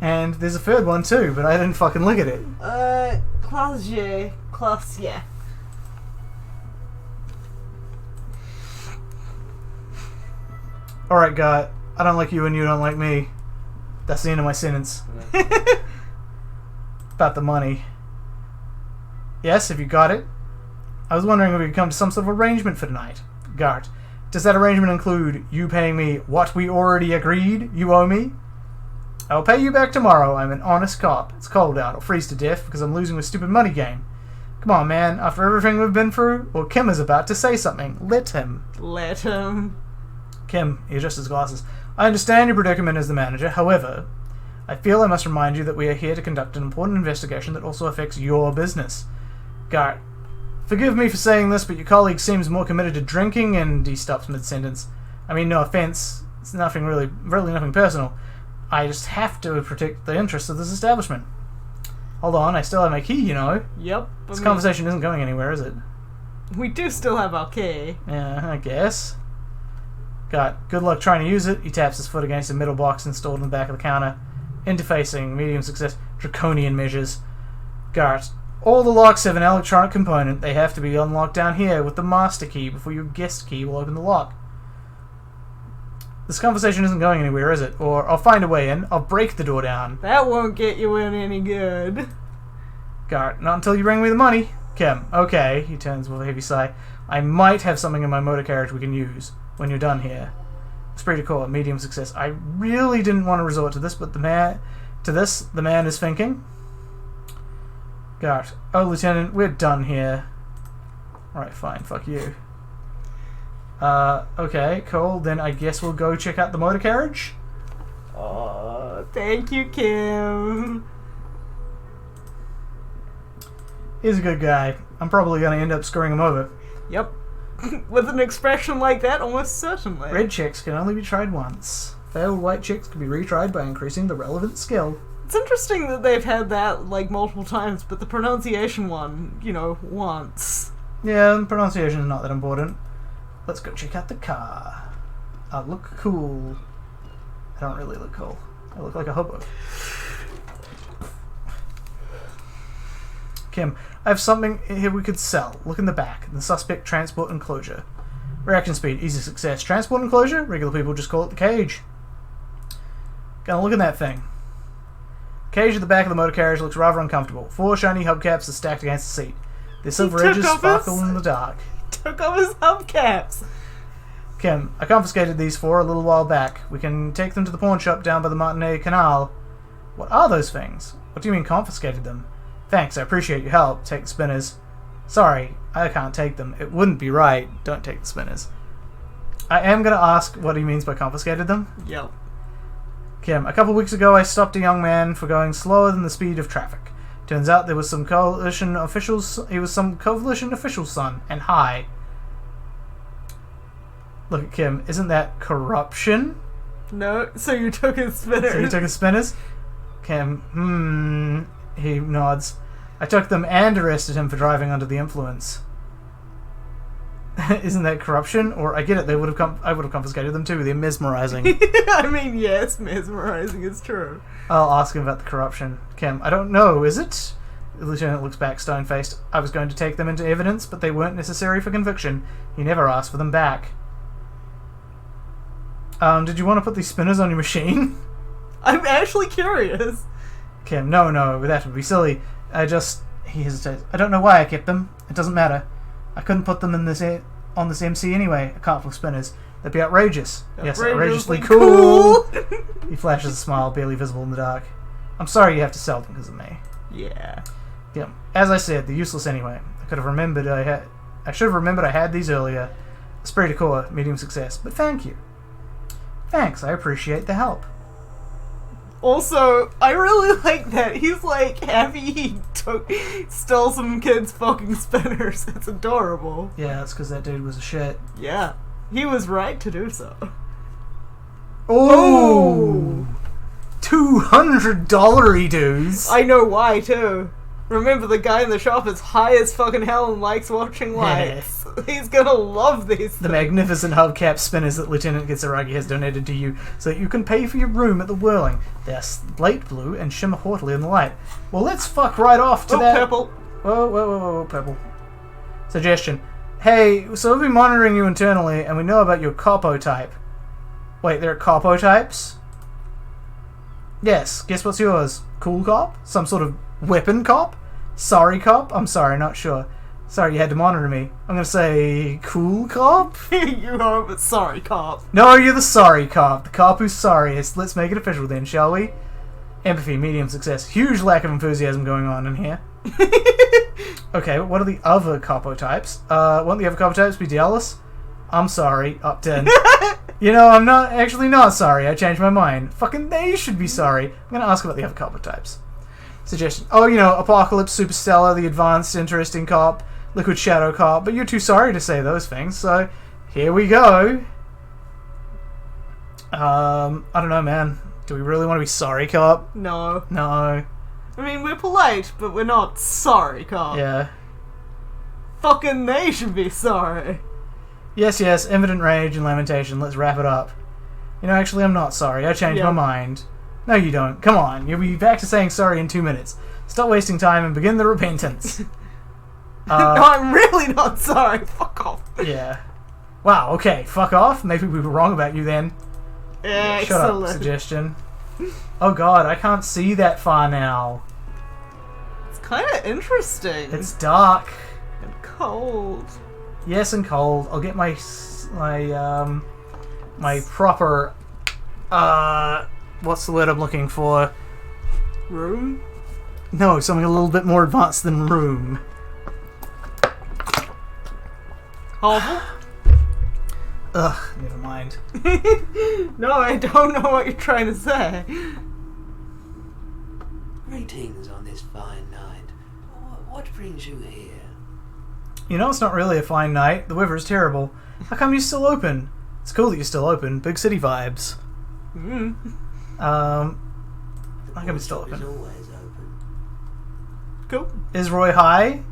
And there's a third one too, but I didn't fucking look at it. Class J. Class, yeah. Alright, guy. I don't like you and you don't like me. That's the end of my sentence. About the money. Yes, have you got it? I was wondering if we could come to some sort of arrangement for tonight. Gart, does that arrangement include you paying me what we already agreed you owe me? I'll pay you back tomorrow. I'm an honest cop. It's cold out. I'll freeze to death because I'm losing this stupid money game. Come on, man. After everything we've been through, well, Kim is about to say something. Let him. Let him. Kim, he adjusts his glasses. I understand your predicament as the manager. However, I feel I must remind you that we are here to conduct an important investigation that also affects your business. Gart, forgive me for saying this, but your colleague seems more committed to drinking, and he stops mid-sentence. I mean, no offense. It's nothing really nothing personal. I just have to protect the interests of this establishment. Hold on, I still have my key, you know. Yep. This conversation isn't going anywhere, is it? We do still have our key. Yeah, I guess. Got good luck trying to use it. He taps his foot against a middle box installed in the back of the counter. Interfacing, medium success, draconian measures. Gart, all the locks have an electronic component. They have to be unlocked down here with the master key before your guest key will open the lock. This conversation isn't going anywhere, is it? Or I'll find a way in. I'll break the door down. That won't get you in any good. Gart, not until you bring me the money. Kim, okay. He turns with a heavy sigh. I might have something in my motor carriage we can use when you're done here. Esprit de corps, medium success. I really didn't want to resort to this, but the man is thinking. Gart, oh, Lieutenant, we're done here. Alright, fine, fuck you. Okay, cool. Then I guess we'll go check out the motor carriage. Oh, thank you, Kim. He's a good guy. I'm probably going to end up screwing him over. Yep. With an expression like that, almost certainly. Red checks can only be tried once. Failed white checks can be retried by increasing the relevant skill. It's interesting that they've had that, like, multiple times, but the pronunciation one, you know, once. Yeah, the pronunciation is not that important. Let's go check out the car. I look cool. I don't really look cool. I look like a hobo. Kim, I have something here we could sell. Look in the back. The suspect transport enclosure. Reaction speed, easy success. Transport enclosure? Regular people just call it the cage. Gonna look at that thing. Cage at the back of the motor carriage looks rather uncomfortable. 4 shiny hubcaps are stacked against the seat. Their silver edges sparkle in the dark. Took off his hubcaps. Kim, I confiscated these 4 a little while back. We can take them to the pawn shop down by the Martinet Canal. What are those things? What do you mean confiscated them? Thanks, I appreciate your help. Take the spinners. Sorry, I can't take them. It wouldn't be right. Don't take the spinners. I am going to ask what he means by confiscated them. Yep. Kim, a couple weeks ago I stopped a young man for going slower than the speed of traffic. Turns out there was some coalition officials. He was some coalition official's son, and high. Look at Kim. Isn't that corruption? No. So you took his spinners. So you took his spinners? Kim, He nods. I took them and arrested him for driving under the influence. Isn't that corruption? Or I get it. I would have confiscated them too. They're mesmerizing. I mean, yes, mesmerizing is true. I'll ask him about the corruption. Kim, I don't know. Is it? The lieutenant looks back, stone-faced. I was going to take them into evidence, but they weren't necessary for conviction. He never asked for them back. Did you want to put these spinners on your machine? I'm actually curious. Kim, no, that would be silly. He hesitates. I don't know why I kept them. It doesn't matter. I couldn't put them in on this MC anyway. I can't for spinners. That'd be outrageous. Yes, outrageously cool. He flashes a smile, barely visible in the dark. I'm sorry you have to sell them because of me. Yeah. Yeah. As I said, they're useless anyway. I should have remembered I had these earlier. Esprit de corps, medium success. But thank you. Thanks, I appreciate the help. Also, I really like that. He's like happy he stole some kid's fucking spinners. It's adorable. Yeah, that's because that dude was a shit. Yeah. He was right to do so. Oh! $200 dues. I know why, too. Remember, the guy in the shop is high as fucking hell and likes watching lights. He's gonna love these The things. magnificent hubcap spinners that Lieutenant Kitsuragi has donated to you so that you can pay for your room at the Whirling. They're slate blue and shimmer haughtily in the light. Well, let's fuck right off to that... Purple. Whoa, purple. Suggestion. Hey, so we've been monitoring you internally, and we know about your capo type. Wait, there are capo types? Yes, guess what's yours? Cool cop? Some sort of weapon cop? Sorry cop? I'm sorry, not sure. Sorry you had to monitor me. I'm gonna say cool cop? You are, but sorry, cop. No, you're the sorry cop. The cop who's sorry. Let's make it official then, shall we? Empathy, medium success. Huge lack of enthusiasm going on in here. Okay, what are the other capo types? Won't the other capo types be Dallas? I'm sorry, up 10. You know, I'm not sorry. I changed my mind. Fucking they should be sorry. I'm gonna ask about the other capo types. Suggestion. Oh, you know, Apocalypse, Superstellar, the Advanced, Interesting Cop, Liquid Shadow Cop, but you're too sorry to say those things, so here we go. I don't know, man. Do we really want to be sorry, cop? No. No. I mean, we're polite, but we're not sorry, cop. Yeah. Fucking they should be sorry. Yes, evident rage and lamentation. Let's wrap it up. You know, actually, I'm not sorry. I changed my mind. No, you don't. Come on. You'll be back to saying sorry in 2 minutes. Stop wasting time and begin the repentance. No, I'm really not sorry. Fuck off. Yeah. Wow, okay. Fuck off. Maybe we were wrong about you then. Excellent. Shut up, suggestion. Oh god, I can't see that far now. It's kind of interesting. It's dark. And cold. Yes, and cold. I'll get my proper, what's the word I'm looking for? Room? No, something a little bit more advanced than room. Hovel? Ugh, never mind. No, I don't know what you're trying to say. Greetings on this fine night. What brings you here? You know, it's not really a fine night. The weather is terrible. How come you're still open? It's cool that you're still open. Big city vibes. How come you're still Is open? always open. Cool. Is Roy high?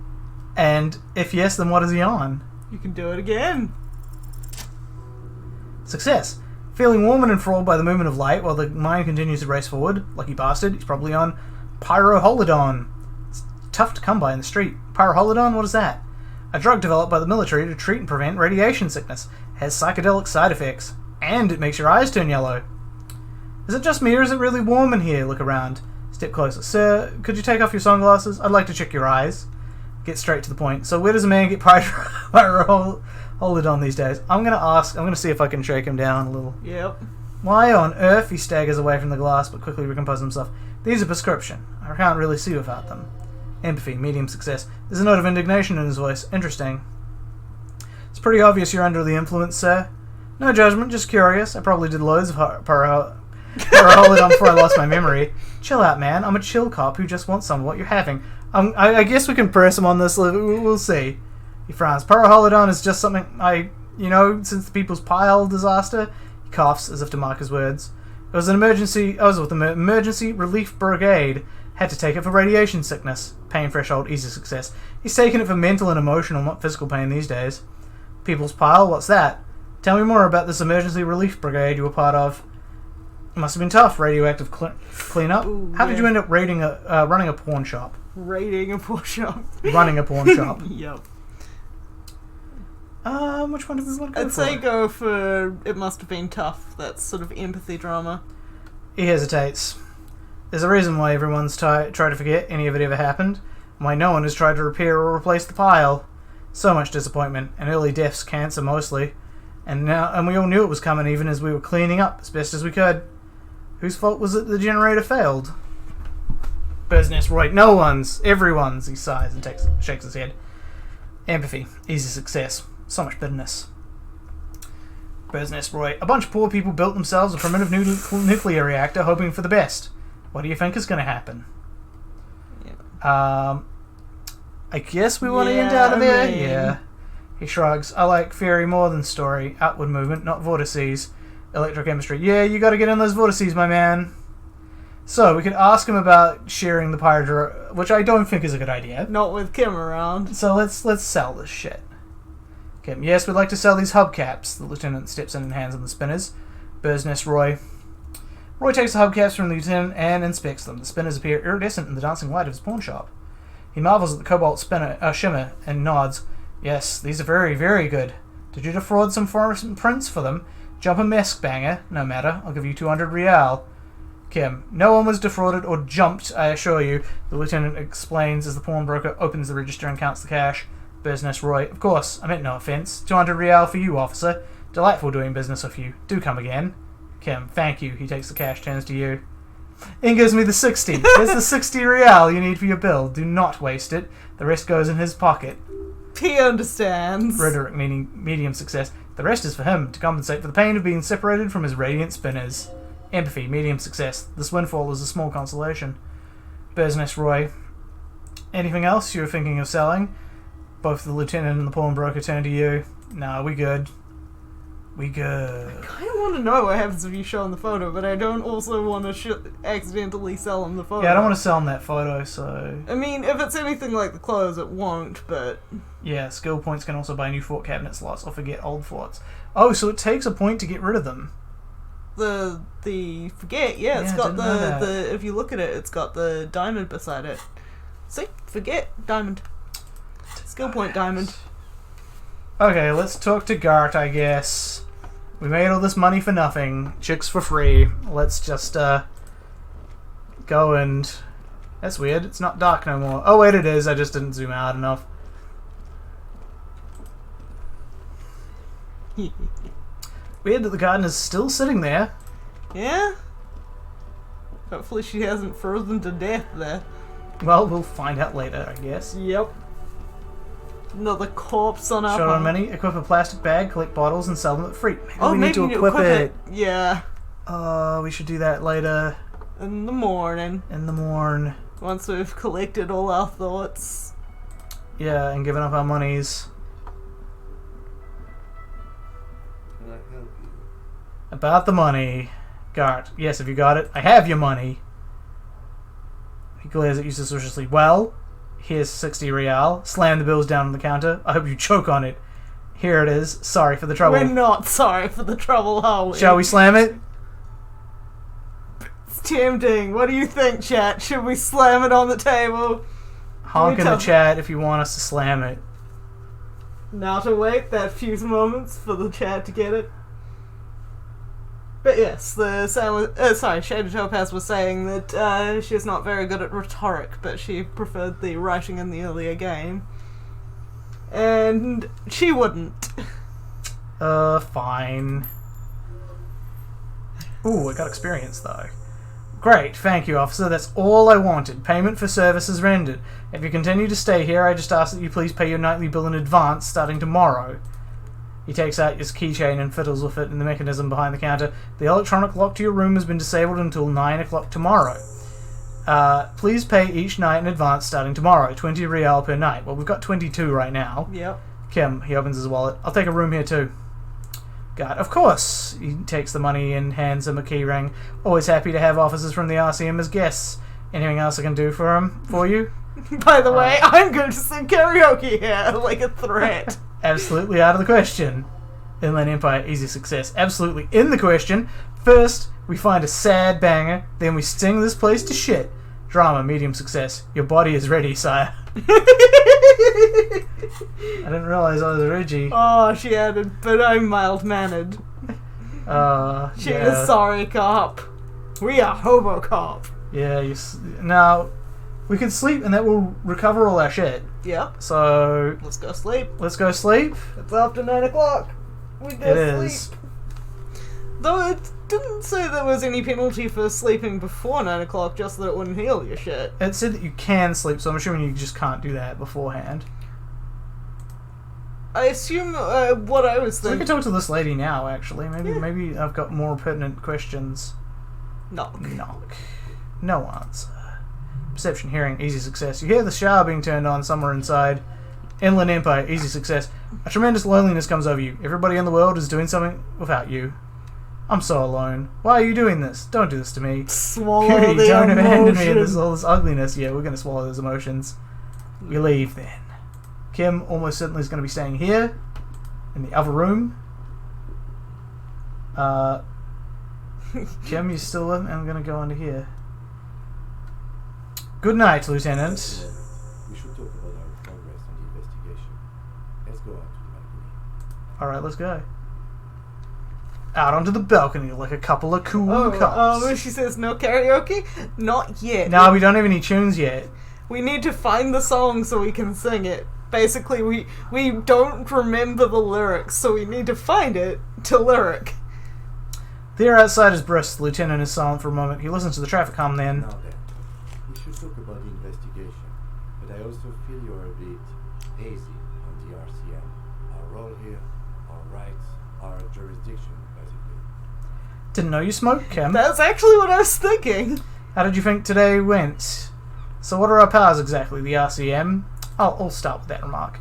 And if yes, then what is he on? You can do it again. Success. Feeling warm and enthralled by the movement of light while the mind continues to race forward. Lucky bastard, he's probably on Pyroholidon. It's tough to come by in the street. Pyroholidon, what is that? A drug developed by the military to treat and prevent radiation sickness. Has psychedelic side effects. And it makes your eyes turn yellow. Is it just me or is it really warm in here? Look around. Step closer. Sir, could you take off your sunglasses? I'd like to check your eyes. Get straight to the point. So where does a man get Pyroholidon these days? I'm gonna see if I can shake him down a little. Yep. Why on earth? He staggers away from the glass but quickly recomposes himself. These are prescription. I can't really see without them. Empathy, medium success. There's a note of indignation in his voice. Interesting. It's pretty obvious you're under the influence, sir. No judgment, just curious. I probably did loads of Pyroholidon before I lost my memory. Chill out, man. I'm a chill cop who just wants some of what you're having. I guess we can press him on this. We'll see. He frowns. Pyroholidon is just something since the People's Pile disaster. He coughs as if to mark his words. It was an emergency. I was with the emergency relief brigade. Had to take it for radiation sickness. Pain threshold, easy success. He's taking it for mental and emotional, not physical pain these days. People's Pile, what's that? Tell me more about this emergency relief brigade you were part of. It must have been tough, radioactive cleanup. Ooh, How did you end up running a pawn shop? Raiding a pawn shop. Running a pawn shop. Yep. Which one do we want to go I'd for? say go for It Must Have Been Tough. That's sort of empathy drama. He hesitates. There's a reason why everyone's tried to forget any of it ever happened. Why no one has tried to repair or replace the pile. So much disappointment, and early deaths, cancer mostly. And we all knew it was coming even as we were cleaning up as best as we could. Whose fault was it the generator failed? Business, right? No one's. Everyone's, he sighs and shakes his head. Empathy. Easy success. So much bitterness. Business, Roy. A bunch of poor people built themselves a primitive nuclear reactor hoping for the best. What do you think is going to happen? Yeah. I guess we want to end out of there? I mean- Yeah. He shrugs. I like theory more than story. Outward movement, not vortices. Electrochemistry. Yeah, you gotta get in those vortices, my man. So, we could ask him about sharing the pirate, which I don't think is a good idea. Not with Kim around. So let's sell this shit. Kim, yes, we'd like to sell these hubcaps. The lieutenant steps in and hands him the spinners. Business, Roy. Roy takes the hubcaps from the lieutenant and inspects them. The spinners appear iridescent in the dancing light of his pawn shop. He marvels at the cobalt shimmer and nods. Yes, these are very, very good. Did you defraud some foreign prince for them? Jump a mask banger. No matter. I'll give you 200 real. Kim, no one was defrauded or jumped, I assure you, the lieutenant explains as the pawnbroker opens the register and counts the cash. Business, Roy. Of course, I meant no offence. 200 real for you, officer. Delightful doing business with you. Do come again. Kim, thank you. He takes the cash, turns to you. And gives me the 60. Here's the 60 real you need for your bill. Do not waste it. The rest goes in his pocket. He understands. Rhetoric, meaning medium success. The rest is for him, to compensate for the pain of being separated from his radiant spinners. Empathy, medium success. This windfall is a small consolation. Business, Roy. Anything else you were thinking of selling? Both the lieutenant and the pawnbroker turn to you. No, we good. We good. I kind of want to know what happens if you show him the photo, but I don't also want to accidentally sell him the photo. Yeah, I don't want to sell him that photo, so... I mean, if it's anything like the clothes, it won't, but... Yeah, skill points can also buy new fort cabinet slots or forget old forts. Oh, so it takes a point to get rid of them. The forget, yeah, it's got the if you look at it, it's got the diamond beside it. See? Forget, diamond. Skill point diamond. Okay, let's talk to Gart, I guess. We made all this money for nothing. Chicks for free. Let's just, go and... That's weird. It's not dark no more. Oh, wait, it is. I just didn't zoom out enough. Weird that the gardener's still sitting there. Yeah? Hopefully she hasn't frozen to death there. Well, we'll find out later, I guess. Yep. Another corpse on our Shot on farm. many. Equip a plastic bag, collect bottles, and sell them at free. Maybe Oh, we need to equip it. Yeah. We should do that later. In the morning. In the morn. Once we've collected all our thoughts. Yeah, and given up our monies. Can I help you? About the money. Gart. Yes, have you got it? I have your money. He glares at you suspiciously. Well, here's 60 real. Slam the bills down on the counter. I hope you choke on it. Here it is. Sorry for the trouble. We're not sorry for the trouble, are we? Shall we slam it? It's tempting. What do you think, chat? Should we slam it on the table? Honk in the chat if you want us to slam it. Now to wait that few moments for the chat to get it. But yes, Shaded Topaz was saying that she's not very good at rhetoric, but she preferred the writing in the earlier game. And she wouldn't. Fine. Ooh, I got experience though. Great, thank you, officer. That's all I wanted. Payment for services rendered. If you continue to stay here, I just ask that you please pay your nightly bill in advance, starting tomorrow. He takes out his keychain and fiddles with it in the mechanism behind the counter. The electronic lock to your room has been disabled until 9 o'clock tomorrow. Please pay each night in advance starting tomorrow. 20 real per night. Well, we've got 22 right now. Yep. Kim, he opens his wallet. I'll take a room here too. God, of course. He takes the money and hands him a key ring. Always happy to have officers from the RCM as guests. Anything else I can do for you? By the way, I'm going to sing karaoke here, like a threat. Absolutely out of the question. Inland Empire, easy success. Absolutely in the question. First, we find a sad banger, then we sting this place to shit. Drama, medium success. Your body is ready, sire. I didn't realize I was Reggie. Oh, she added, but I'm mild-mannered. She is sorry, cop. We are hobo cop. Yeah, now, we can sleep and that will recover all our shit. Yep. So... Let's go sleep. Let's go sleep. It's after 9 o'clock. We go It sleep. is. Though it didn't say there was any penalty for sleeping before 9 o'clock, just that it wouldn't heal your shit. It said that you can sleep, so I'm assuming you just can't do that beforehand. I assume what I was So we thinking... can talk to this lady now, actually. Maybe I've got more pertinent questions. Knock. Knock. No answer. Perception, hearing, easy success. You hear the shower being turned on somewhere inside. Inland Empire, easy success. A tremendous loneliness comes over you. Everybody in the world is doing something without you. I'm so alone. Why are you doing this? Don't do this to me. Swallow Beauty, the don't abandon me in emotion. all this ugliness. Yeah, we're going to swallow those emotions. We leave then. Kim almost certainly is going to be staying here, in the other room. Kim, you still with me? I'm going to go under here. Good night, Lieutenant. We should talk about our progress on the investigation. Let's go out to the balcony. Alright, let's go. Out onto the balcony like a couple of cool cops. Oh, she says no karaoke? Not yet. No, we don't have any tunes yet. We need to find the song so we can sing it. Basically, we don't remember the lyrics, so we need to find it to lyric. The air outside is brisk. The lieutenant is silent for a moment. He listens to the traffic hum then. Now then, we should talk about the investigation, but I also feel you're a bit hazy on the RCM. Our role here, our rights, our jurisdiction, basically. Didn't know you smoked, Kim. That's actually what I was thinking. How did you think today went? So what are our powers exactly, the RCM? I'll start with that remark.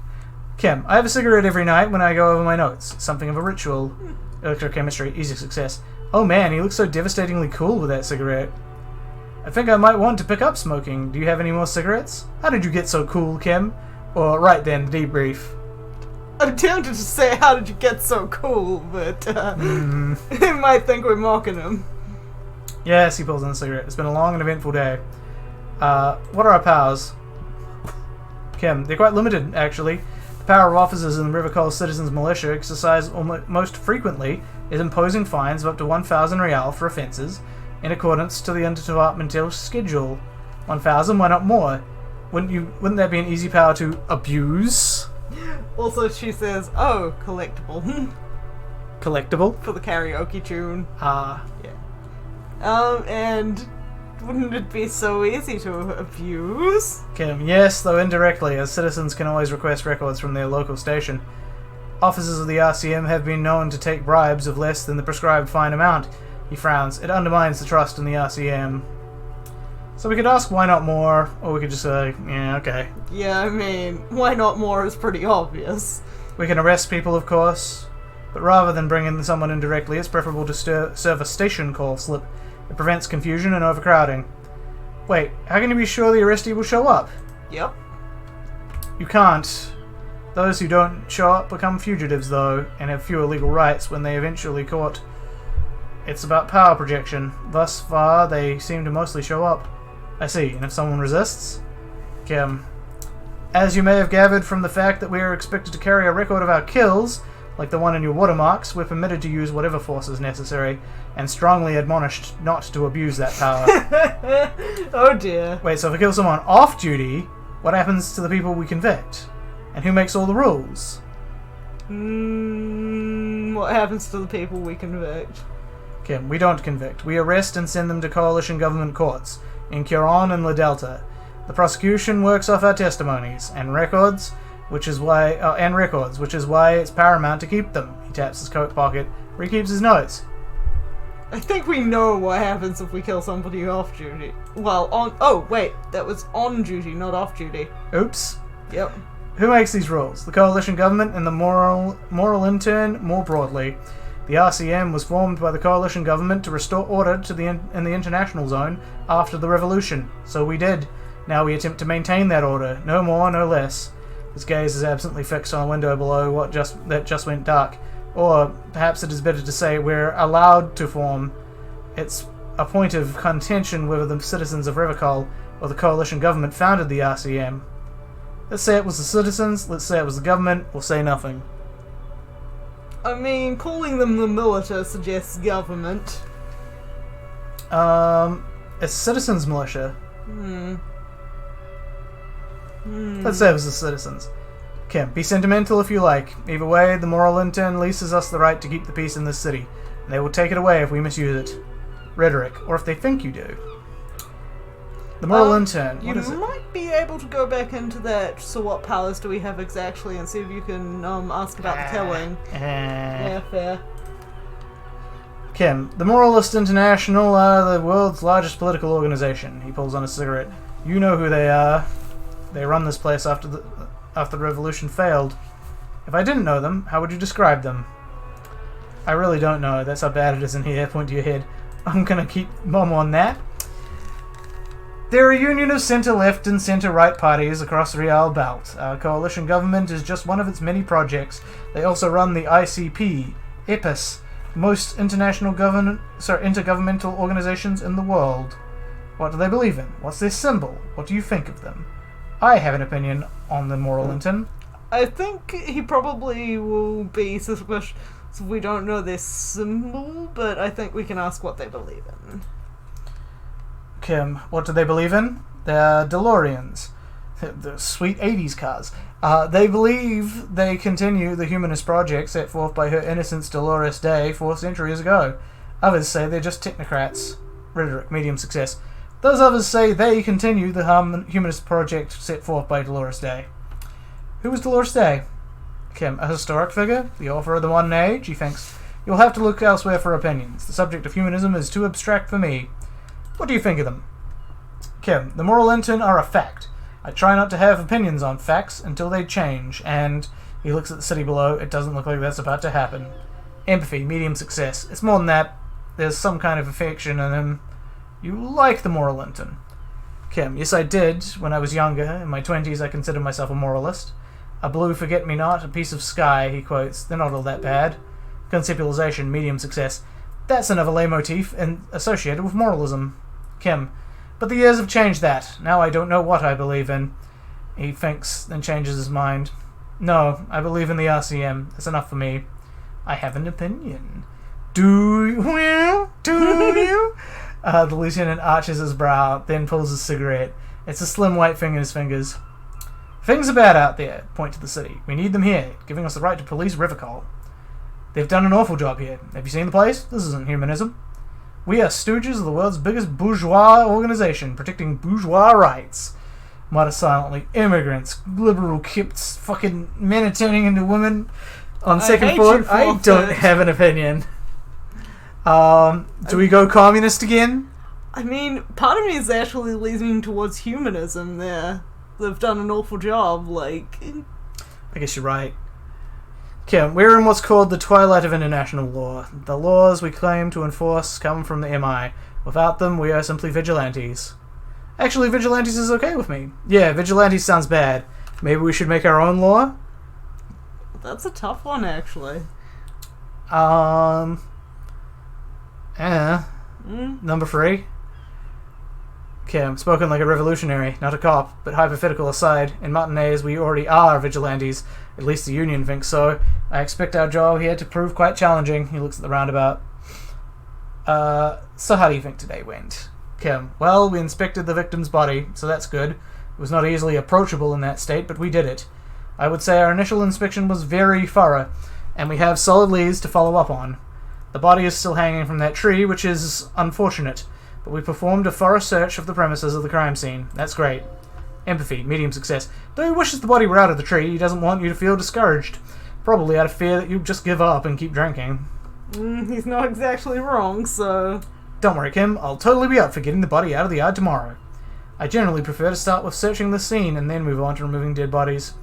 Kim, I have a cigarette every night when I go over my notes. Something of a ritual. Electrochemistry, easy success. Oh man, he looks so devastatingly cool with that cigarette. I think I might want to pick up smoking. Do you have any more cigarettes? How did you get so cool, Kim? Or, right then, the debrief. I'm tempted to say, how did you get so cool, but they might think we're mocking him. Yes, he pulls on the cigarette. It's been a long and eventful day. What are our powers? Kim, they're quite limited, actually. The power of officers in the Rivercole Citizens Militia exercised most frequently is imposing fines of up to 1,000 real for offences in accordance to the interdepartmental schedule. 1,000, why not more? Wouldn't that be an easy power to abuse? Also, she says, oh, collectible. Collectible? For the karaoke tune. Ah. Yeah. And wouldn't it be so easy to abuse? Kim, yes, though indirectly, as citizens can always request records from their local station. Officers of the RCM have been known to take bribes of less than the prescribed fine amount. He frowns. It undermines the trust in the RCM. So we could ask why not more, or we could just say, yeah, okay. Yeah, I mean, why not more is pretty obvious. We can arrest people, of course, but rather than bringing someone in directly, it's preferable to serve a station call slip. It prevents confusion and overcrowding. Wait, how can you be sure the arrestee will show up? Yep. You can't. Those who don't show up become fugitives, though, and have fewer legal rights when they eventually caught. It's about power projection. Thus far, they seem to mostly show up. I see, and if someone resists? Kim. As you may have gathered from the fact that we are expected to carry a record of our kills, like the one in your watermarks, we're permitted to use whatever force is necessary, and strongly admonished not to abuse that power. Oh dear. Wait, so if we kill someone off duty, what happens to the people we convict? And who makes all the rules? What happens to the people we convict? Kim, we don't convict. We arrest and send them to coalition government courts in Curon and La Delta. The prosecution works off our testimonies and records, which is why it's paramount to keep them. He taps his coat pocket, where he keeps his notes. I think we know what happens if we kill somebody off duty. Well, oh wait, that was on duty, not off duty. Oops. Yep. Who makes these rules? The coalition government and the moral intern more broadly. The RCM was formed by the coalition government to restore order to in the international zone after the revolution. So we did. Now we attempt to maintain that order. No more, no less. His gaze is absently fixed on a window below that just went dark. Or perhaps it is better to say we're allowed to form. It's a point of contention whether the citizens of Rivercole or the coalition government founded the RCM. Let's say it was the citizens, let's say it was the government, we'll say nothing. I mean, calling them the militia suggests government. It's citizens militia. Let's say it was the citizens. Kim, be sentimental if you like. Either way, the moral intern leases us the right to keep the peace in this city, and they will take it away if we misuse it. Rhetoric, or if they think you do. The moral intern, what is it? You might be able to go back into that, so what powers do we have exactly, and see if you can ask about the killing. Yeah, fair. Kim, the Moralist International are the world's largest political organization. He pulls on a cigarette. You know who they are. They run this place after the revolution failed. If I didn't know them, how would you describe them? I really don't know. That's how bad it is in here. Point to your head. I'm gonna keep mum on that. They're a union of centre-left and centre-right parties across the Real Belt. Our coalition government is just one of its many projects. They also run the ICP, EPIS, most intergovernmental organizations in the world. What do they believe in? What's their symbol? What do you think of them? I have an opinion on the Moral Linton. I think he probably will be suspicious if we don't know their symbol, but I think we can ask what they believe in. Kim, what do they believe in? They're DeLoreans. The sweet 80s cars. They believe they continue the humanist project set forth by Her Innocence Dolores Day 4 centuries ago. Others say they're just technocrats. Rhetoric, medium success. Those others say they continue the humanist project set forth by Dolores Day. Who was Dolores Day? Kim, a historic figure? The author of the modern age? He thinks, you'll have to look elsewhere for opinions. The subject of humanism is too abstract for me. What do you think of them? Kim, the Moral Linton are a fact. I try not to have opinions on facts until they change, and he looks at the city below. It doesn't look like that's about to happen. Empathy, medium success. It's more than that. There's some kind of affection in him. You like the Moral Linton. Kim, yes I did. When I was younger, in my 20s, I considered myself a moralist. A blue forget-me-not, a piece of sky, he quotes. They're not all that bad. Conceptualization, medium success. That's another leitmotif associated with moralism. Kim, but the years have changed that. Now I don't know what I believe in. He thinks, then changes his mind. No, I believe in the RCM. That's enough for me. I have an opinion. Do you? Well, do you? The lieutenant arches his brow, then pulls his cigarette. It's a slim white thing in his fingers. Things are bad out there. Point to the city. We need them here, giving us the right to police Rivicol. They've done an awful job here. Have you seen the place? This isn't humanism. We are stooges of the world's biggest bourgeois organization, protecting bourgeois rights. Mutter silently. Immigrants, liberal kips, fucking men are turning into women. On second thought, I don't have an opinion. Do we go communist again? I mean, part of me is actually leaning towards humanism there. They've done an awful job, like... I guess you're right. Kim, we're in what's called the twilight of international law. The laws we claim to enforce come from the MI. Without them, we are simply vigilantes. Actually, vigilantes is okay with me. Yeah, vigilantes sounds bad. Maybe we should make our own law? That's a tough one, actually. Number 3. Kim, spoken like a revolutionary, not a cop, but hypothetical aside, in Martinez we already are vigilantes. At least the Union thinks so. I expect our job here to prove quite challenging. He looks at the roundabout. So how do you think today went? Kim, well, we inspected the victim's body, so that's good. It was not easily approachable in that state, but we did it. I would say our initial inspection was very thorough, and we have solid leads to follow up on. The body is still hanging from that tree, which is unfortunate, but we performed a thorough search of the premises of the crime scene. That's great. Empathy, medium success. Though he wishes the body were out of the tree, he doesn't want you to feel discouraged. Probably out of fear that you just give up and keep drinking. He's not exactly wrong, so... Don't worry, Kim. I'll totally be up for getting the body out of the yard tomorrow. I generally prefer to start with searching the scene and then move on to removing dead bodies.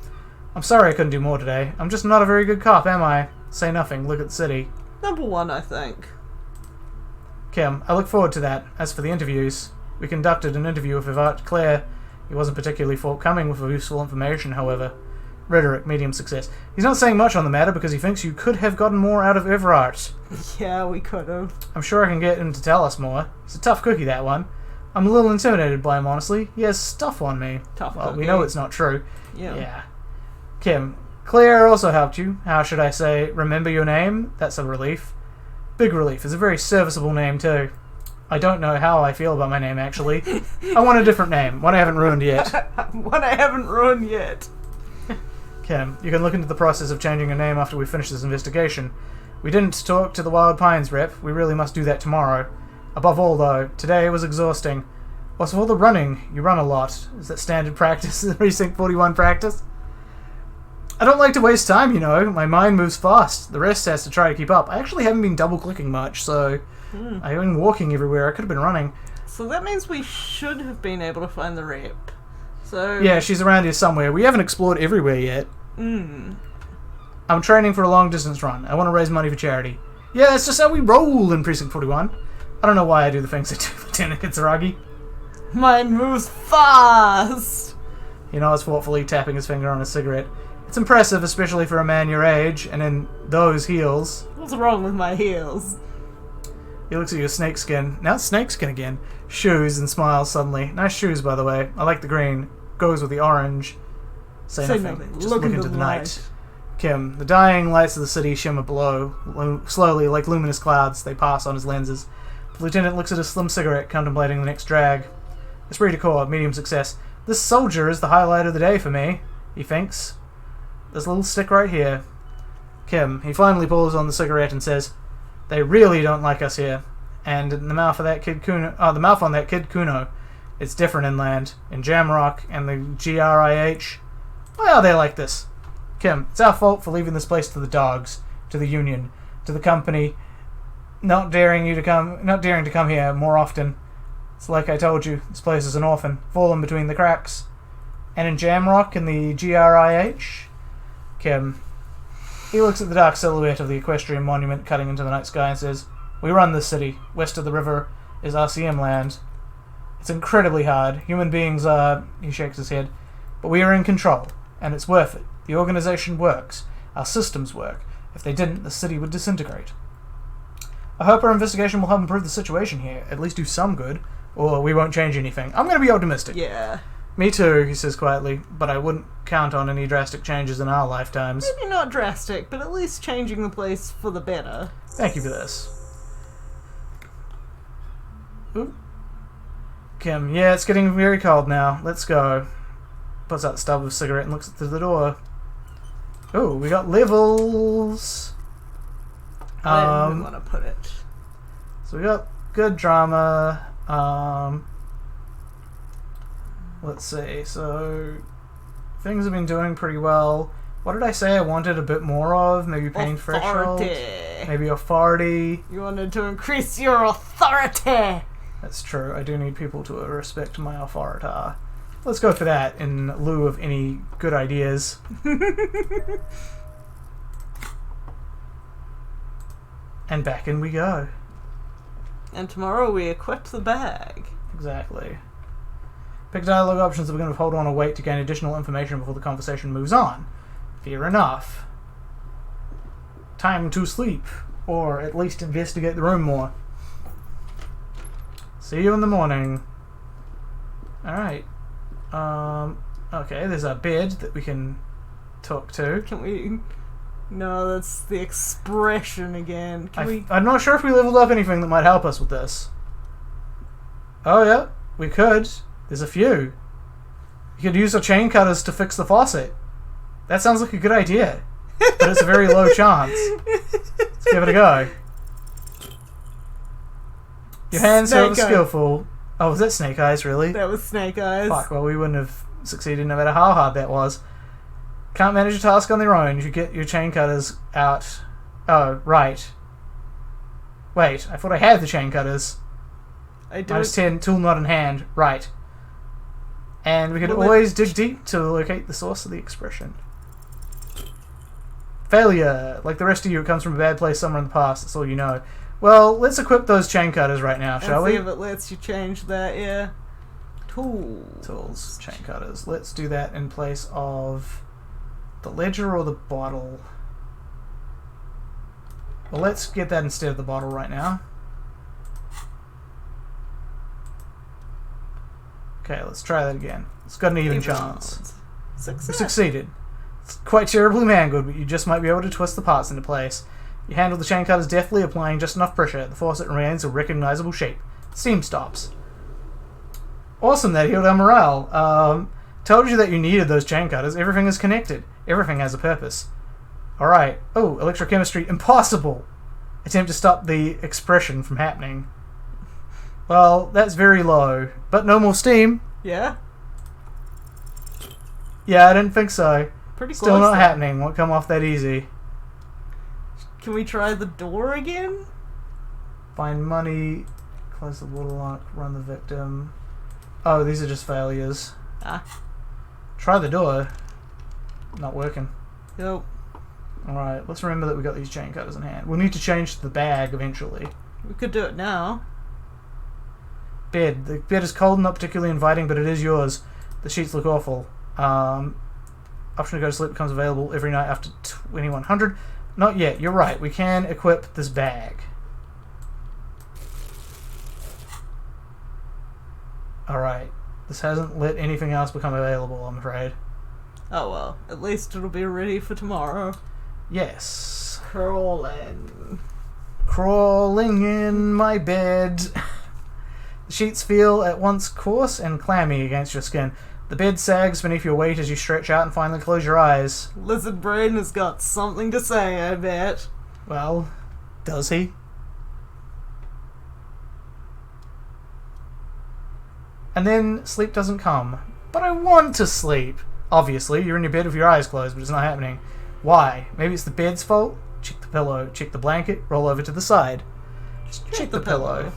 I'm sorry I couldn't do more today. I'm just not a very good cop, am I? Say nothing. Look at the city. Number 1, I think. Kim, I look forward to that. As for the interviews, we conducted an interview with Yvette Claire. He wasn't particularly forthcoming with useful information, however. Rhetoric, medium success. He's not saying much on the matter because he thinks you could have gotten more out of Everard. Yeah, we could have. I'm sure I can get him to tell us more. He's a tough cookie, that one. I'm a little intimidated by him, honestly. He has stuff on me. Tough well, cookie. We know it's not true. Yeah. Kim, Claire also helped you. How should I say, remember your name? That's a relief. Big relief. It's a very serviceable name, too. I don't know how I feel about my name, actually. I want a different name. One I haven't ruined yet. One I haven't ruined yet. Kim, you can look into the process of changing your name after we finish this investigation. We didn't talk to the Wild Pines rep. We really must do that tomorrow. Above all, though, today was exhausting. What's with all the running? You run a lot. Is that standard practice? Precinct 41 practice? I don't like to waste time, you know. My mind moves fast. The rest has to try to keep up. I actually haven't been double-clicking much, so... I've been walking everywhere. I could have been running. So that means we should have been able to find the rep. So... Yeah, she's around here somewhere. We haven't explored everywhere yet. I'm training for a long-distance run. I want to raise money for charity. Yeah, that's just how we roll in Precinct 41. I don't know why I do the things I do, Lieutenant Kitsuragi. Mine moves fast! He nods thoughtfully, tapping his finger on a cigarette. It's impressive, especially for a man your age, and in those heels. What's wrong with my heels? He looks at your snakeskin. Now it's snakeskin again. Shoes, and smiles suddenly. Nice shoes, by the way. I like the green. Goes with the orange. Say nothing. Just look into the night. Kim, the dying lights of the city shimmer below. Slowly, like luminous clouds, they pass on his lenses. The lieutenant looks at his slim cigarette, contemplating the next drag. Esprit de corps, medium success. This soldier is the highlight of the day for me, he thinks. This little stick right here. Kim, he finally pulls on the cigarette and says, they really don't like us here. And in the mouth of that kid Kuno, the mouth on that kid Kuno, it's different inland. In Jamrock and the GRIH, why are they like this? Kim, it's our fault for leaving this place to the dogs, to the Union, to the company, not daring to come here more often. It's like I told you, this place is an orphan, fallen between the cracks. And in Jamrock and the GRIH, Kim, he looks at the dark silhouette of the equestrian monument cutting into the night sky and says, we run this city. West of the river is RCM land. It's incredibly hard. Human beings are... He shakes his head. But we are in control, and it's worth it. The organization works. Our systems work. If they didn't, the city would disintegrate. I hope our investigation will help improve the situation here. At least do some good, or we won't change anything. I'm going to be optimistic. Yeah. Me too, he says quietly, but I wouldn't count on any drastic changes in our lifetimes. Maybe not drastic, but at least changing the place for the better. Thank you for this. Ooh. Kim, yeah, it's getting very cold now. Let's go. Puts out the stub of a cigarette and looks through the door. Oh, we got levels. I didn't want to put it. So we got good drama. Let's see. So things have been doing pretty well. What did I say I wanted a bit more of? Maybe pain threshold? Maybe authority. You wanted to increase your authority. That's true. I do need people to respect my authority. Let's go for that in lieu of any good ideas. And back in we go. And tomorrow we equip the bag. Exactly. Pick dialogue options that we're going to hold on or wait to gain additional information before the conversation moves on. Fair enough. Time to sleep. Or at least investigate the room more. See you in the morning. Alright. Okay, there's a bed that we can talk to. Can we... No, that's the expression again. I'm not sure if we leveled up anything that might help us with this. Oh yeah, we could. There's a few. You could use our chain cutters to fix the faucet. That sounds like a good idea. But it's a very low chance. Let's give it a go. Your hands are skillful. Oh, was that Snake Eyes, really? That was Snake Eyes. Fuck, well, we wouldn't have succeeded no matter how hard that was. Can't manage a task on their own. You get your chain cutters out. Oh, right. Wait, I thought I had the chain cutters. I don't... -10, tool not in hand. Right. And we could always dig deep to locate the source of the expression. Failure. Like the rest of you, it comes from a bad place somewhere in the past. That's all you know. Well, let's equip those chain cutters right now, shall we? See if it lets you change that, yeah. Tools. Chain cutters. Let's do that in place of the ledger or the bottle. Well, let's get that instead of the bottle right now. Okay, let's try that again. It's got an even chance. Success. We succeeded. It's quite terribly mangled, but you just might be able to twist the parts into place. You handle the chain cutters deftly, applying just enough pressure. The faucet remains a recognizable shape. Steam stops. Awesome, that healed our morale. Told you that you needed those chain cutters. Everything is connected. Everything has a purpose. Alright. Oh, electrochemistry. Impossible! Attempt to stop the expression from happening. Well, that's very low. But no more steam. Yeah? Yeah, I didn't think so. Pretty close. Still not happening. Won't come off that easy. Can we try the door again? Find money. Close the waterlock. Run the victim. Oh, these are just failures. Ah. Try the door. Not working. Nope. Alright, let's remember that we got these chain cutters in hand. We'll need to change the bag eventually. We could do it now. Bed. The bed is cold and not particularly inviting, but it is yours. The sheets look awful. Option to go to sleep becomes available every night after 2100. Not yet. You're right. We can equip this bag. Alright. This hasn't let anything else become available, I'm afraid. Oh well, at least it'll be ready for tomorrow. Yes. Crawling. Crawling in my bed. The sheets feel at once coarse and clammy against your skin. The bed sags beneath your weight as you stretch out and finally close your eyes. Lizard Brain has got something to say, I bet. Well, does he? And then sleep doesn't come. But I want to sleep. Obviously, you're in your bed with your eyes closed, but it's not happening. Why? Maybe it's the bed's fault? Check the pillow, check the blanket, roll over to the side. Just check the pillow.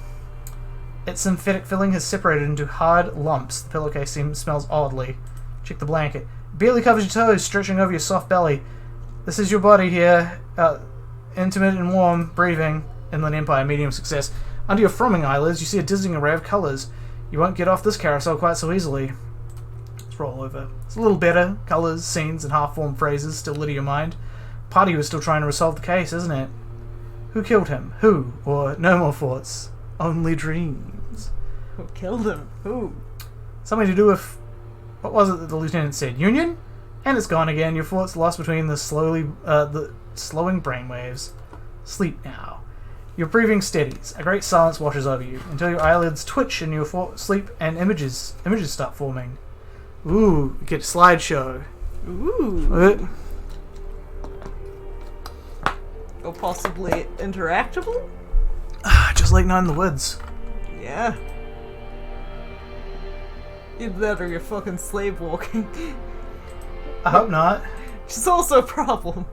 Its synthetic filling has separated into hard lumps. The pillowcase smells oddly. Check the blanket. Barely covers your toes, stretching over your soft belly. This is your body here. Intimate and warm, breathing. Inland Empire, medium success. Under your frowning eyelids, you see a dizzying array of colours. You won't get off this carousel quite so easily. Let's roll over. It's a little better. Colours, scenes, and half-formed phrases still litter your mind. Part of you is still trying to resolve the case, isn't it? Who killed him? Who? Or no more thoughts. Only dreams. Who killed him? Who? Something to do with... What was it that the lieutenant said? Union? And it's gone again. Your thoughts lost between the slowing brainwaves. Sleep now. Your breathing steadies. A great silence washes over you until your eyelids twitch in your sleep and images start forming. Ooh, we get a slideshow. Ooh. Or possibly interactable? Just like Night in the Woods. Yeah. Either that or you're fucking sleepwalking. I hope not. Which is also a problem.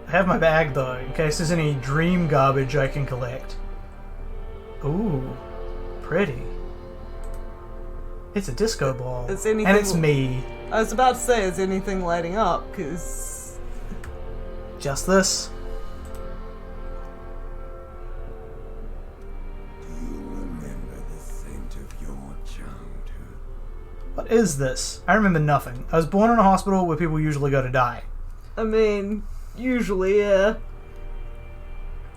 I have my bag though, in case there's any dream garbage I can collect. Ooh, pretty. It's a disco ball. Is anything... And it's me. I was about to say, is anything lighting up? Because... Just this. What is this? I remember nothing. I was born in a hospital where people usually go to die. I mean, usually, yeah.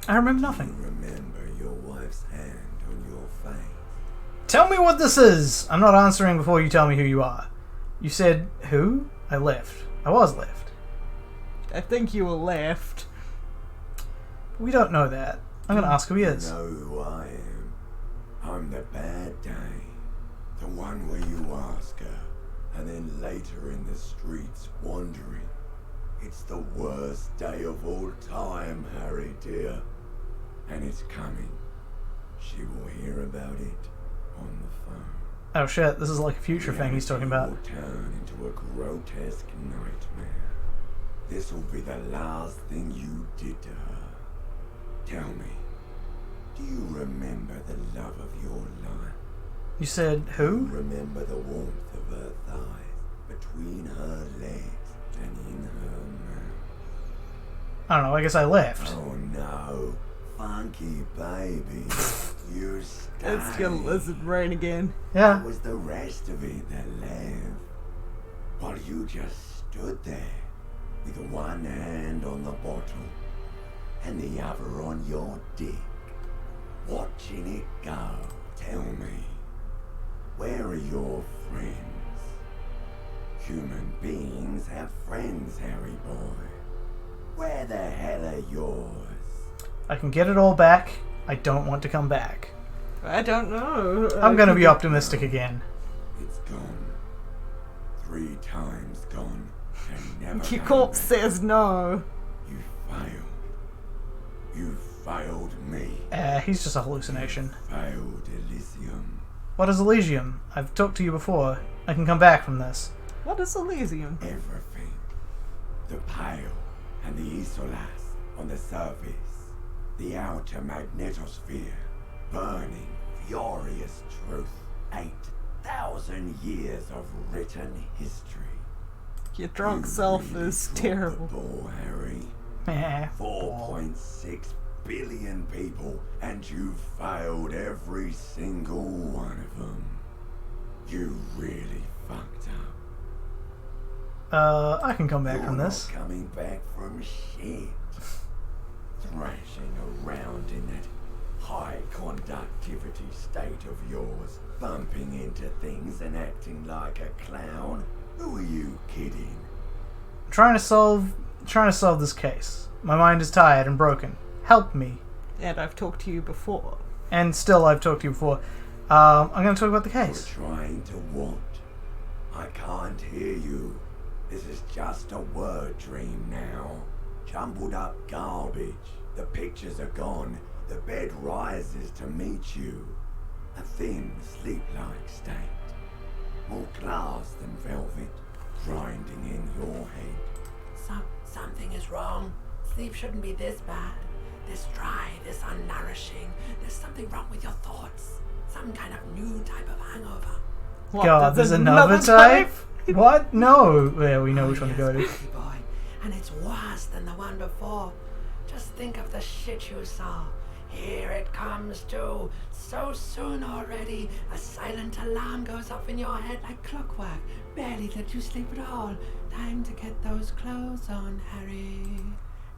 I remember nothing. Remember your wife's hand on your face. Tell me what this is! I'm not answering before you tell me who you are. You said, who? I left. I was left. I think you were left. We don't know that. I'm gonna ask who he is. You know who I am. I'm the bad day. The one where you ask her, and then later in the streets wandering. It's the worst day of all time, Harry dear. And it's coming. She will hear about it on the phone. Oh shit, this is like a future thing he's talking about. It will turn into a grotesque nightmare. This will be the last thing you did to her. Tell me, do you remember the love of your life? You said You who? remember the warmth of her thighs, between her legs and in her mouth. I don't know, I guess I left. Oh no, funky baby, you stayed. It's gonna lizard brain again. Yeah. It was the rest of it that left. While you just stood there, with one hand on the bottle, and the other on your dick, watching it go. Tell me, where are your friends? Human beings have friends, Harry boy. Where the hell are yours? I can get it all back. I don't want to come back. I don't know. I'm gonna be optimistic again. It's gone. 3 times gone, and never Your come corpse back. says no. You failed. You failed me. He's just a hallucination. Failed Elysium. What is Elysium? I've talked to you before. I can come back from this. What is Elysium? Everything. The pale and the isolas on the surface. The outer magnetosphere. Burning, furious truth. 8,000 years of written history. Your drunk You self really is dropped terrible. the ball, Harry. 4.6 billion people, and you failed every single one of them. You really fucked up. I can come back You're from this. not coming back from shit. Thrashing around in that high conductivity state of yours, bumping into things and acting like a clown. Who are you kidding? Trying to solve this case. My mind is tired and broken. Help me. And I've talked to you before. And still, I've talked to you before. I'm going to talk about the You're case. trying to what? I can't hear you. This is just a word dream now. Jumbled up garbage. The pictures are gone. The bed rises to meet you. A thin, sleep-like state. More glass than velvet, grinding in your head. Something is wrong. Sleep shouldn't be this bad. This dry, this unnourishing. There's something wrong with your thoughts. Some kind of new type of hangover. What, God, there's another type? What? No. Yeah, we know which one to go to. Pretty boy. And it's worse than the one before. Just think of the shit you saw. Here it comes too. So soon already. A silent alarm goes off in your head like clockwork. Barely let you sleep at all. Time to get those clothes on, Harry.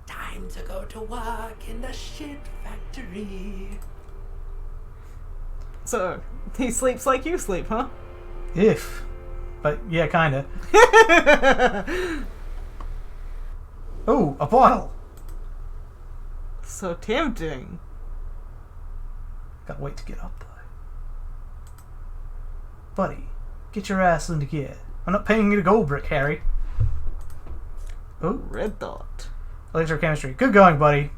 Time to go to work in the shit factory. So, he sleeps like you sleep, huh? If. But, yeah, kinda. Oh, a bottle! So tempting. Gotta wait to get up, though. Buddy, get your ass into gear. I'm not paying you to gold brick, Harry. Oh, Red dot. electrochemistry. Good going, buddy.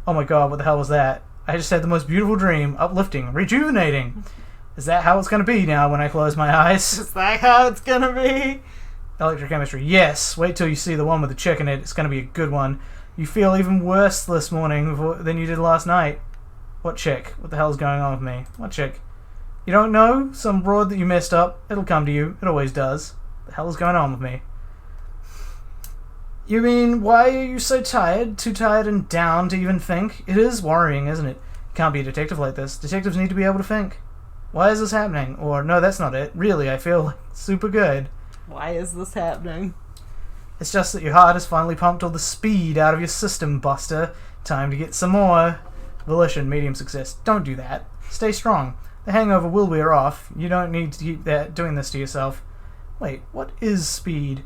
Oh my god, what the hell was that? I just had the most beautiful dream. Uplifting. Rejuvenating. Is that how it's gonna be now when I close my eyes? Is that how it's gonna be? Electrochemistry. Yes. Wait till you see the one with the chick in it. It's gonna be a good one. You feel even worse this morning than you did last night. What chick? What the hell's going on with me? What chick? You don't know? Some broad that you messed up. It'll come to you. It always does. The hell is going on with me? You mean, why are you so tired? Too tired and down to even think? It is worrying, isn't it? You can't be a detective like this. Detectives need to be able to think. Why is this happening? Or, no, that's not it. Really, I feel super good. Why is this happening? It's just that your heart has finally pumped all the speed out of your system, Buster. Time to get some more. Volition, medium success. Don't do that. Stay strong. The hangover will wear off. You don't need to keep doing this to yourself. Wait, what is speed?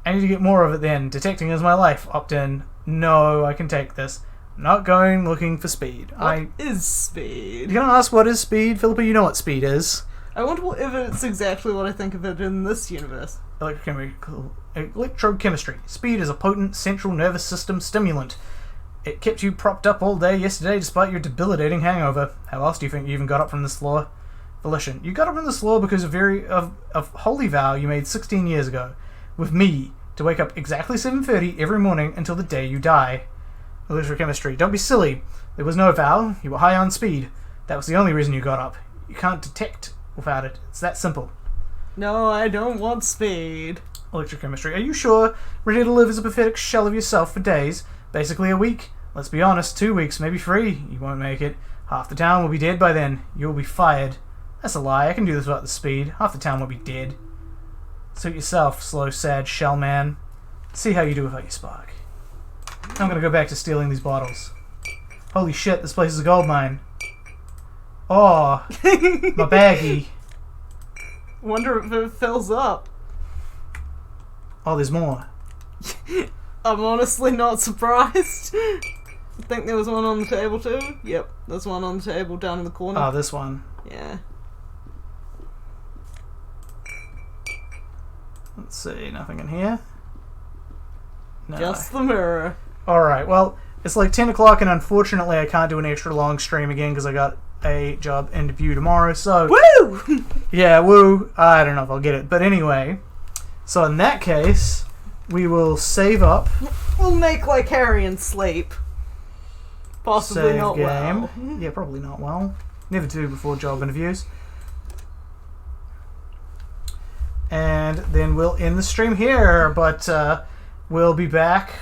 I need to get more of it then. Detecting is my life. Opt in. No, I can take this. I'm not going looking for speed. What is speed? You're gonna ask what is speed? Philippa, you know what speed is. I wonder if it's exactly what I think of it in this universe. Electrochemistry. Speed is a potent central nervous system stimulant. It kept you propped up all day yesterday despite your debilitating hangover. How else do you think you even got up from this floor? Volition. You got up from this floor because of holy vow you made 16 years ago. With me. To wake up exactly 7:30 every morning until the day you die. Electrochemistry. Don't be silly. There was no vow. You were high on speed. That was the only reason you got up. You can't detect without it. It's that simple. No, I don't want speed. Electrochemistry. Are you sure? Ready to live as a pathetic shell of yourself for days? Basically a week. Let's be honest, 2 weeks, maybe 3. You won't make it. Half the town will be dead by then. You'll be fired. That's a lie. I can do this without the speed. Half the town will be dead. Suit yourself, slow, sad shell man. See how you do without your spark. I'm gonna go back to stealing these bottles. Holy shit, this place is a gold mine. Oh, my baggie. Wonder if it fills up. Oh, there's more. I'm honestly not surprised. I think there was one on the table too. Yep, there's one on the table down in the corner. Oh, this one. Yeah. Let's see, nothing in here. No. Just the mirror. Alright, well, it's like 10 o'clock and unfortunately I can't do an extra long stream again because I got a job interview tomorrow, so... Woo! Yeah, woo. I don't know if I'll get it. But anyway, so in that case, we will save up. We'll make like Harry and sleep. Possibly Save not game. well. Yeah, probably not well. Never do before job interviews. And then we'll end the stream here, but we'll be back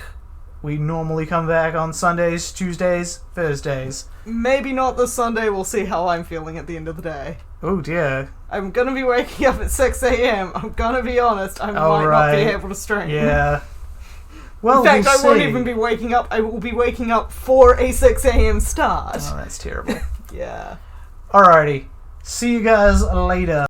We normally come back on Sundays, Tuesdays, Thursdays. Maybe not this Sunday, we'll see how I'm feeling at the end of the day. Oh dear. I'm gonna be waking up at 6 a.m. I'm gonna be honest, I might not be able to stream. Yeah. Well, in fact, we'll I won't see. even be waking up, I will be waking up for a 6 a.m. start. Oh, that's terrible. Yeah. Alrighty. See you guys later.